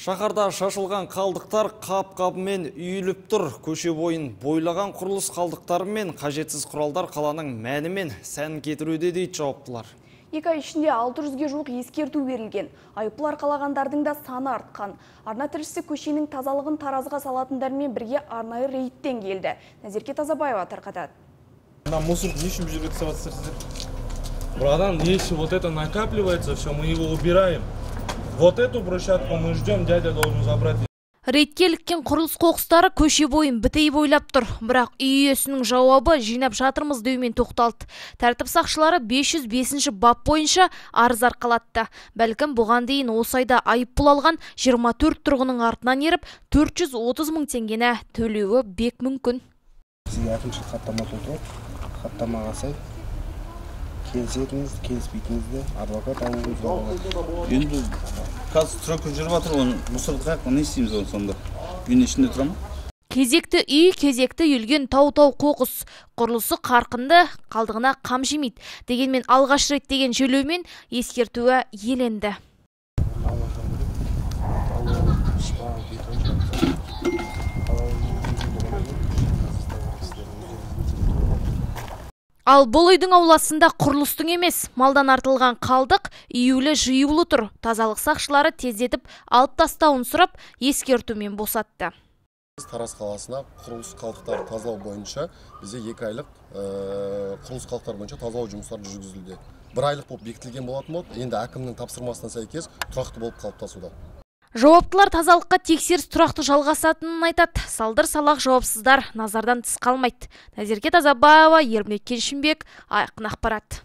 Шаһарда шашылған қалдықтар қап-қабымен үйіліп тұр. Көше бойын бойлаған құрылыс қалдықтары мен қажетсіз құралдар қаланың мәні мен сәнін кетіруде дейді жауаптылар. 2 ай ішінде 600-ге жуық ескерту берілген. Айыппұл қалағандардың да саны артқан. Арна тілшісі көшенің тазалығын таразыға салатындармен бірге арнайы рейдтен келді. Назерке Тазабаева тарқатады. Мусор не ищем жирексоваться. Братан, если вот это накапливается, все, мы его убираем. Вот эту брусчатку мы ждем, дядя должен забрать. Рейдке іліккен құрылыс қоқыстары көше бойын бітей бойлап тұр. Бірақ үй иесінің жауабы жинап жатырмыз деумен тоқталды. Тәртіп сақшылары 505-ші бап бойынша арыз арқалатты. Бәлкім бұған дейін осы айда айыппұл алған 24 тұрғының артынан еріп 430 мың теңгені төлеуі бек мүмкін. Сізге әкімшілік хаттама толтырып, хаттамаға сай келісетіңіз, келіспейтіңізді адвокат алуыңыз болады. Енді қазір срок жүріп жатыр, оны мұсырды қаяқ, не істейміз оны сонда? Үйдің ішінде тұра ма? Кезекті үй, кезекті үйілген тау-тау қоқыс. Құрылысы қарқынды, қалдығына қам жемейді. Дегенмен алғаш рет деген желеумен ескертуі еленді. Ал бұл үйдің ауласында құрылыстың емес, малдан артылған қалдық үйілі жиылы тұр. Тазалық сақшылары тездетіп алып тастауын сұрап, ескертумен босатты. Тараз қаласына құрылыс қалдықтары тазалау бойынша бізде 2 айлық құрылыс қалдықтары бойынша тазалау жұмыстары жүргізілді. 1 айлық болып бекітілген болатын болды. Енді әкімнің тапсырмасына сәйкес тұрақты болып қалыптасуда. Жауаптылар тазалыққа тексеріс тұрақты жалғасатынын айтады. Салдыр салақ жауапсыздар назардан тыс қалмайды. Назерке Тазабаева, Ермек Кеншімбек, Айқын ақпарат.